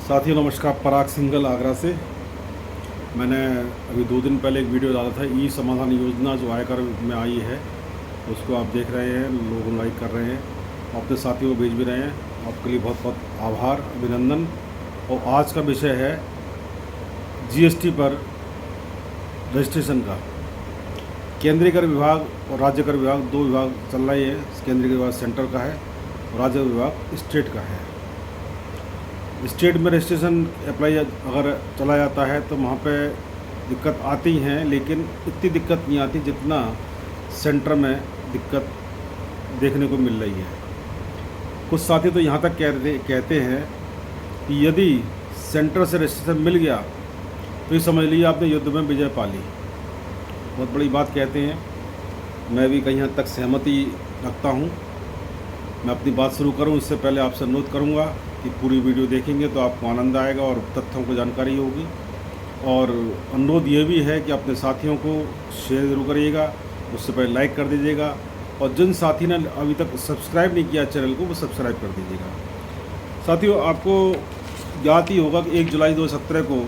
साथियों नमस्कार। पराग सिंघल आगरा से। मैंने अभी 2 दिन पहले एक वीडियो डाला था। ई समाधान योजना जो आयकर में आई है उसको आप देख रहे हैं, लोग लाइक कर रहे हैं, अपने साथियों को भेज भी रहे हैं। आपके लिए बहुत बहुत आभार, अभिनंदन। और आज का विषय है जीएसटी पर रजिस्ट्रेशन का। केंद्रीय कर विभाग और राज्य कर विभाग, दो विभाग चल रहे हैं। केंद्रीय कर विभाग सेंटर का है और राज्य विभाग स्टेट का है। स्टेट में रजिस्ट्रेशन अप्लाई अगर चला जाता है तो वहाँ पे दिक्कत आती हैं, लेकिन इतनी दिक्कत नहीं आती जितना सेंटर में दिक्कत देखने को मिल रही है। कुछ साथी तो यहाँ तक कहते हैं कि यदि सेंटर से रजिस्ट्रेशन मिल गया तो ये समझ लीजिए आपने युद्ध में विजय पा ली। बहुत बड़ी बात कहते हैं। मैं भी कहीं हद तक सहमति रखता हूँ। मैं अपनी बात शुरू करूँ इससे पहले आपसे अनुरोध करूँगा कि पूरी वीडियो देखेंगे तो आपको आनंद आएगा और तथ्यों को जानकारी होगी। और अनुरोध ये भी है कि अपने साथियों को शेयर ज़रूर करिएगा, उससे पहले लाइक कर दीजिएगा, और जिन साथी ने अभी तक सब्सक्राइब नहीं किया चैनल को वो सब्सक्राइब कर दीजिएगा। साथियों, आपको याद ही होगा कि 1 जुलाई 2017 को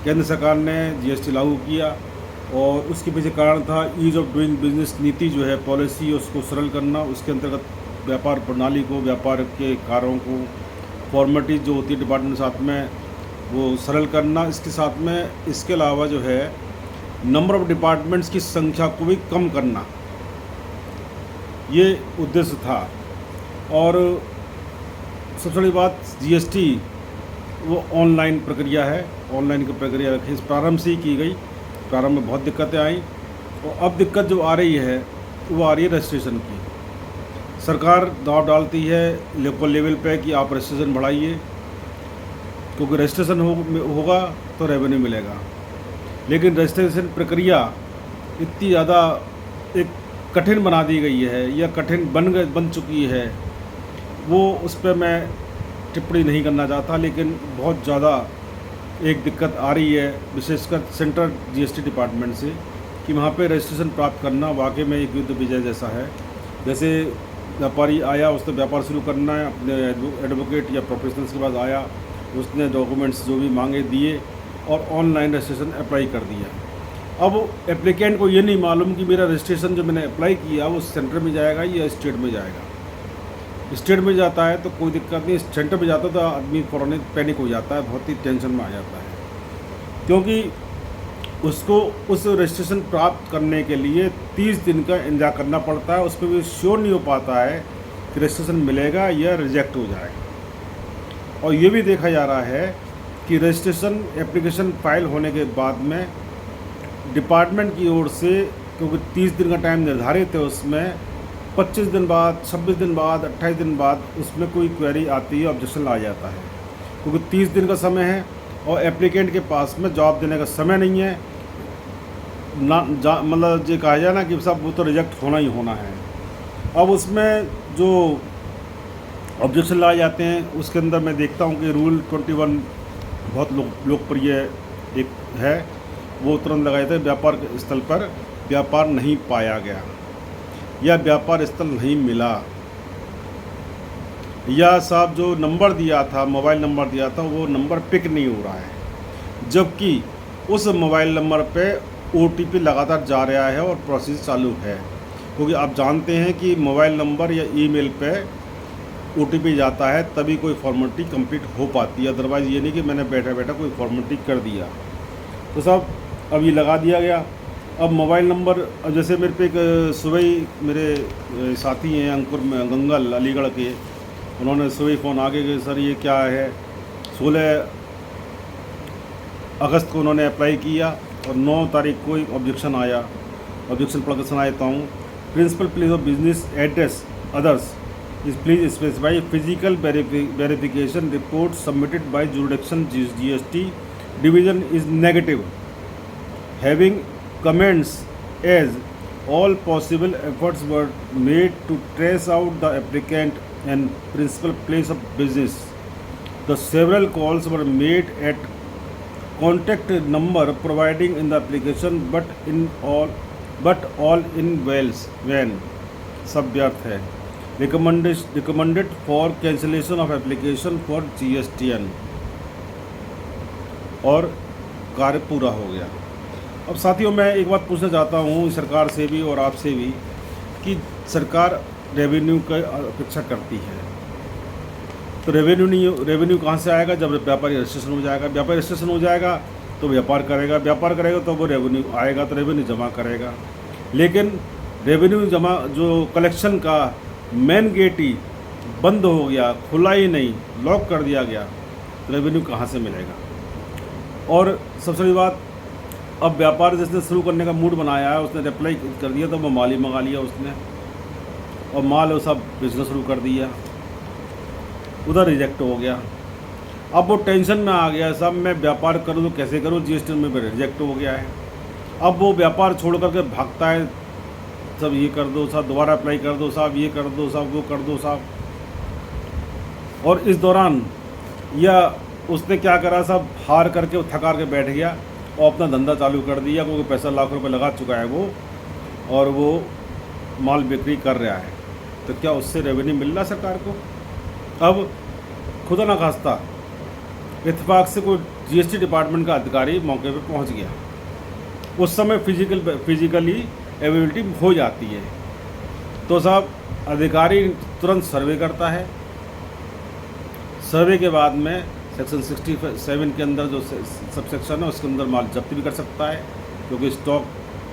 केंद्र सरकार ने जीएसटी लागू किया और उसके पीछे कारण था ईज़ ऑफ डूइंग बिजनेस नीति जो है, पॉलिसी, उसको सरल करना। उसके अंतर्गत व्यापार प्रणाली को, व्यापार के कार्यों को, फॉर्मेलिटीज जो होती है डिपार्टमेंट के साथ में, वो सरल करना। इसके साथ में इसके अलावा जो है नंबर ऑफ डिपार्टमेंट्स की संख्या को भी कम करना, ये उद्देश्य था। और सबसे बड़ी बात, जीएसटी वो ऑनलाइन प्रक्रिया है। ऑनलाइन की प्रक्रिया रखी, इस प्रारंभ से ही की गई। प्रारंभ में बहुत दिक्कतें आई और अब दिक्कत जो आ रही है वो आ रही है रजिस्ट्रेशन की। सरकार दाव डालती है लोकल लेवल पे कि आप रजिस्ट्रेशन बढ़ाइए, क्योंकि रजिस्ट्रेशन होगा तो रेवेन्यू मिलेगा। लेकिन रजिस्ट्रेशन प्रक्रिया इतनी ज़्यादा एक कठिन बना दी गई है या कठिन बन चुकी है, वो उस पर मैं टिप्पणी नहीं करना चाहता। लेकिन बहुत ज़्यादा एक दिक्कत आ रही है, विशेषकर सेंट्रल जीएसटी डिपार्टमेंट से, कि वहाँ पे रजिस्ट्रेशन प्राप्त करना वाकई में एक युद्ध विजय जैसा है। जैसे व्यापारी आया, उसने व्यापार शुरू करना है, अपने एडवोकेट या प्रोफेशनल्स के पास आया, उसने डॉक्यूमेंट्स जो भी मांगे दिए और ऑनलाइन रजिस्ट्रेशन अप्लाई कर दिया। अब एप्लीकेंट को ये नहीं मालूम कि मेरा रजिस्ट्रेशन जो मैंने अप्लाई किया वो सेंटर में जाएगा या स्टेट में जाएगा। स्टेट में जाता है तो कोई दिक्कत नहीं, सेंटर में जाता तो आदमी फ़ौरन पैनिक हो जाता है, बहुत ही टेंशन में आ जाता है, क्योंकि उसको उस रजिस्ट्रेशन प्राप्त करने के लिए 30 दिन का इंतजार करना पड़ता है। उस पर भी श्योर नहीं हो पाता है कि रजिस्ट्रेशन मिलेगा या रिजेक्ट हो जाएगा। और ये भी देखा जा रहा है कि रजिस्ट्रेशन एप्लीकेशन फाइल होने के बाद में डिपार्टमेंट की ओर से, क्योंकि 30 दिन का टाइम निर्धारित है, उसमें 25 दिन बाद, 26 दिन बाद, 28 दिन बाद उसमें कोई क्वेरी आती है, ऑब्जेक्शन आ जाता है, क्योंकि 30 दिन का समय है और एप्लीकेंट के पास में जवाब देने का समय नहीं है ना। मतलब ये कहा जाए ना कि साहब वो तो रिजेक्ट होना ही होना है। अब उसमें जो ऑब्जेक्शन लाए जाते हैं उसके अंदर मैं देखता हूँ कि रूल 21 बहुत लोकप्रिय एक है, वो तुरंत लगाए थे, व्यापार के स्थल पर व्यापार नहीं पाया गया या व्यापार स्थल नहीं मिला, या साहब जो नंबर दिया था, मोबाइल नंबर दिया था, वो नंबर पिक नहीं हो रहा है, जबकि उस मोबाइल नंबर पे ओटीपी लगातार जा रहा है और प्रोसेस चालू है। क्योंकि आप जानते हैं कि मोबाइल नंबर या ईमेल पे ओटीपी जाता है तभी कोई फॉर्मेलिटी कंप्लीट हो पाती है, अदरवाइज़ ये नहीं कि मैंने बैठा बैठा कोई फॉर्मेलिटी कर दिया। तो साहब अब ये लगा दिया गया। अब मोबाइल नंबर, अब जैसे मेरे पे एक सुबह ही मेरे साथी हैं अंकुर गंगल अलीगढ़ के, उन्होंने सुबह फ़ोन आगे कि सर ये क्या है। 16 अगस्त को उन्होंने अप्लाई किया और 9 तारीख को एक ऑब्जेक्शन आया। ऑब्जेक्शन पढ़ कर सुना देता हूँ। Principal place of business address others is please specify physical verification report submitted by jurisdiction GST division is negative, having comments as all possible efforts were made to trace out the applicant and principal place of business. The several calls were made at contact number providing in the application, but all in vain, सब व्यर्थ है। Recommended for cancellation of application for GSTN, और कार्य पूरा हो गया। अब साथियों, मैं एक बात पूछना चाहता हूँ सरकार से भी और आपसे भी कि सरकार रेवेन्यू की अपेक्षा करती है, तो रेवेन्यू कहाँ से आएगा? जब व्यापारी रजिस्ट्रेशन हो जाएगा। व्यापारी रजिस्ट्रेशन हो जाएगा तो व्यापार करेगा तो वो रेवेन्यू आएगा, तो रेवेन्यू जमा करेगा। लेकिन रेवेन्यू जमा जो कलेक्शन का मेन गेट ही बंद हो गया, खुला ही नहीं, लॉक कर दिया गया, तो रेवेन्यू कहाँ से मिलेगा? और सबसे बड़ी बात, अब व्यापार जिसने शुरू करने का मूड बनाया है, उसने अप्लाई कर दिया तो वो माल ही मंगा लिया उसने, और माल वो सब बिजनेस शुरू कर दिया, उधर रिजेक्ट हो गया। अब वो टेंशन में आ गया, सब मैं व्यापार करूँ तो कैसे करूँ, GST में रिजेक्ट हो गया है। अब वो व्यापार छोड़ करके भागता है, सब ये कर दो साहब, दोबारा अप्लाई कर दो साहब, ये कर दो साहब, वो कर दो साहब। और इस दौरान या उसने क्या करा साहब, हार करके थकार के बैठ गया और अपना धंधा चालू कर दिया, क्योंकि पैसा लाख रुपए लगा चुका है वो, और वो माल बिक्री कर रहा है, तो क्या उससे रेवेन्यू मिल रहा सरकार को? अब खुदा ना खास्ता इत्तेफाक से कोई GST डिपार्टमेंट का अधिकारी मौके पे पहुंच गया, उस समय फिजिकली अवेलेबिलिटी हो जाती है, तो साहब अधिकारी तुरंत सर्वे करता है। सर्वे के बाद में सेक्शन 67 के अंदर जो सब सेक्शन है उसके अंदर माल जब्त भी कर सकता है, क्योंकि स्टॉक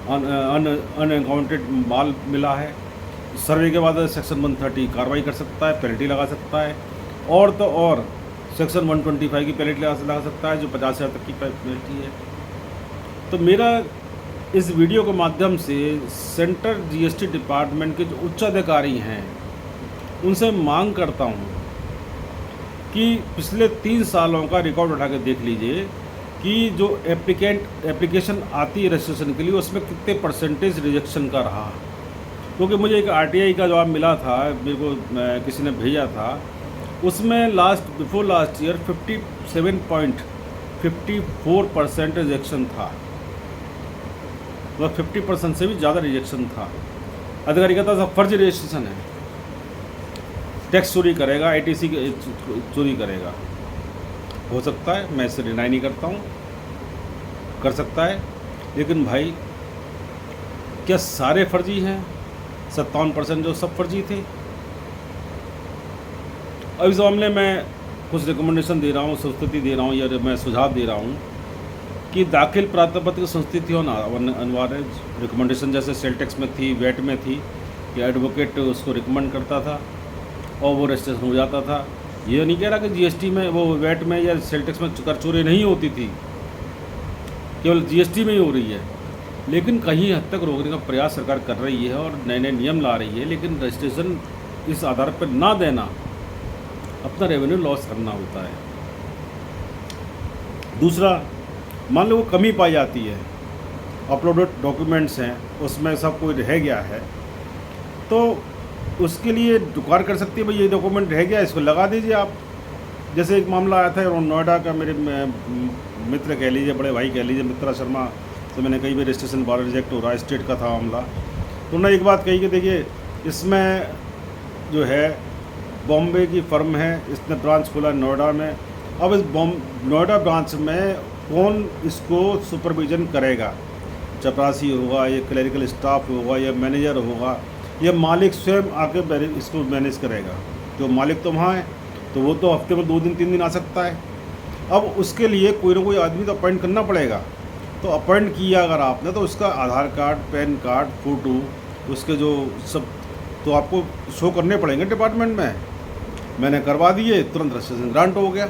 अनअकाउंटेड माल मिला है। सर्वे के बाद सेक्शन 130 कार्रवाई कर सकता है, पेनल्टी लगा सकता है, और तो और सेक्शन 125 की पेनल्टी लगा सकता है, जो 50,000 तक की पेनल्टी है। तो मेरा इस वीडियो के माध्यम से सेंट्रल GST डिपार्टमेंट के जो उच्च अधिकारी हैं उनसे मांग करता हूं कि पिछले 3 सालों का रिकॉर्ड उठा के देख लीजिए कि जो एप्लीकेशन आती है रजिस्ट्रेशन के लिए, उसमें कितने परसेंटेज रिजेक्शन का रहा। क्योंकि मुझे एक RTI का जवाब मिला था, मेरे को किसी ने भेजा था, उसमें बिफोर लास्ट ईयर 57.54% रिजेक्शन था, तो 50% से भी ज़्यादा रिजेक्शन था। अधिकारी कहता था फर्जी रजिस्ट्रेशन है, टैक्स चोरी करेगा, ITC चोरी करेगा। हो सकता है, मैं इसे डिनाई नहीं करता हूँ, कर सकता है, लेकिन भाई क्या सारे फर्जी हैं? 57% जो सब फर्जी थे। अब इस मामले में कुछ रिकमेंडेशन दे रहा हूँ, संस्तुति दे रहा हूँ, या मैं सुझाव दे रहा हूँ कि दाखिल प्राप्तपत्र संस्थिति होना अनिवार्य। रिकमेंडेशन जैसे सेल टैक्स में थी, वैट में थी, कि एडवोकेट उसको रिकमेंड करता था और वो रजिस्ट्रेशन हो जाता था। ये नहीं कह रहा कि GST में, वो वैट में या सेल टैक्स में कर चोरी नहीं होती थी, केवल GST में ही हो रही है। लेकिन कहीं हद तक रोकने का प्रयास सरकार कर रही है और नए नए नियम ला रही है, लेकिन रजिस्ट्रेशन इस आधार पर ना देना अपना रेवेन्यू लॉस करना होता है। दूसरा, मान लो वो कमी पाई जाती है, अपलोडेड डॉक्यूमेंट्स हैं, उसमें सब कोई रह गया है, तो उसके लिए दुकान कर सकती है, भाई ये डॉक्यूमेंट रह गया, इसको लगा दीजिए आप। जैसे एक मामला आया था नोएडा का, मेरे मित्र कह लीजिए, बड़े भाई कह लीजिए, मित्रा शर्मा, तो मैंने कई बार रजिस्ट्रेशन बार रिजेक्ट हो रहा है, स्टेट का था मामला। तो उन्होंने एक बात कही कि देखिए, इसमें जो है बॉम्बे की फर्म है, इसने ब्रांच खोला नोएडा में। अब इस नोएडा ब्रांच में कौन इसको सुपरविजन करेगा? चपरासी होगा, या क्लरिकल स्टाफ होगा, या मैनेजर होगा, या मालिक स्वयं आके इसको मैनेज करेगा? जो मालिक तो वहाँ है, तो वो तो हफ्ते में 2 दिन 3 दिन आ सकता है। अब उसके लिए कोई ना कोई आदमी तो अपॉइंट करना पड़ेगा। तो अपॉइंट किया अगर आपने, तो उसका आधार कार्ड, पैन कार्ड, फ़ोटो, उसके जो सब तो आपको शो करने पड़ेंगे डिपार्टमेंट में। मैंने करवा दिए, तुरंत रजिस्ट्रेशन ग्रांट हो गया।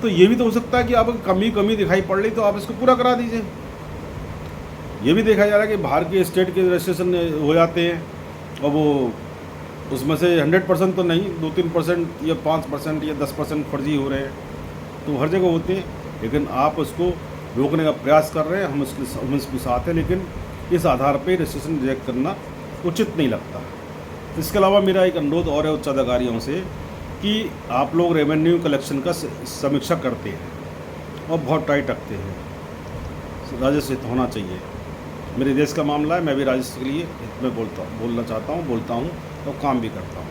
तो ये भी तो हो सकता है कि आपको कमी दिखाई पड़ रही, तो आप इसको पूरा करा दीजिए। ये भी देखा जा रहा है कि बाहर के स्टेट के रजिस्ट्रेशन हो जाते हैं, और वो उसमें से 100% तो नहीं, 2-3% या 5% या 10% फर्जी हो रहे हैं, तो हर जगह होते हैं। लेकिन आप उसको रोकने का प्रयास कर रहे हैं, हम इसके साथ हैं, लेकिन इस आधार पे रजिस्ट्रेशन रिजेक्ट करना उचित नहीं लगता। इसके अलावा मेरा एक अनुरोध और है उच्च अधिकारियों से कि आप लोग रेवेन्यू कलेक्शन का समीक्षा करते हैं और बहुत टाइट रखते हैं, राजस्व हित होना चाहिए। मेरे देश का मामला है, मैं भी राजस्व के लिए हित में बोलना चाहता हूँ, बोलता हूँ और काम भी करता हूँ।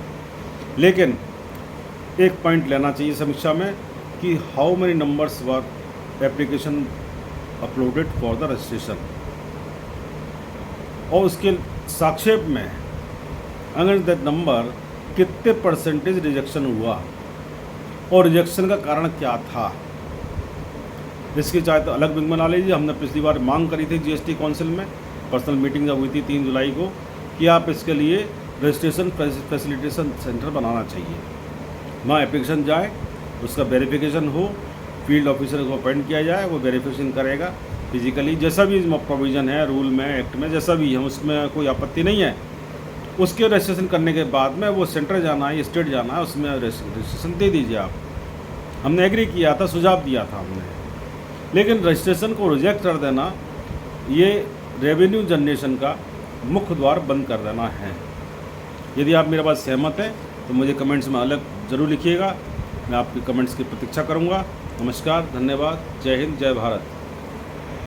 लेकिन एक पॉइंट लेना चाहिए समीक्षा में कि how many numbers were application uploaded for the registration, और उसके संक्षेप में अगर दैट नंबर कितने परसेंटेज रिजेक्शन हुआ और रिजेक्शन का कारण क्या था। इसकी चाहे तो अलग विंग बना लीजिए। हमने पिछली बार मांग करी थी जीएसटी काउंसिल में, पर्सनल मीटिंग जब हुई थी 3 जुलाई को, कि आप इसके लिए रजिस्ट्रेशन फैसिलिटेशन सेंटर बनाना चाहिए। वहाँ एप्लीकेशन जाए, उसका वेरिफिकेशन हो, फील्ड ऑफिसर को अपॉइंट किया जाए, वो वेरिफिकेशन करेगा फिजिकली, जैसा भी प्रोविज़न है रूल में, एक्ट में, जैसा भी है, उसमें कोई आपत्ति नहीं है। उसके रजिस्ट्रेशन करने के बाद में वो सेंटर जाना है, स्टेट जाना है, उसमें रजिस्ट्रेशन दे दीजिए आप। हमने एग्री किया था, सुझाव दिया था हमने। लेकिन रजिस्ट्रेशन को रिजेक्ट कर देना, ये रेवेन्यू जनरेशन का मुख्य द्वार बंद कर देना है। यदि आप मेरे बात सहमत हैं तो मुझे कमेंट्स में अलग ज़रूर लिखिएगा। मैं आपके कमेंट्स की प्रतीक्षा करूंगा। नमस्कार, धन्यवाद, जय हिंद, जय भारत।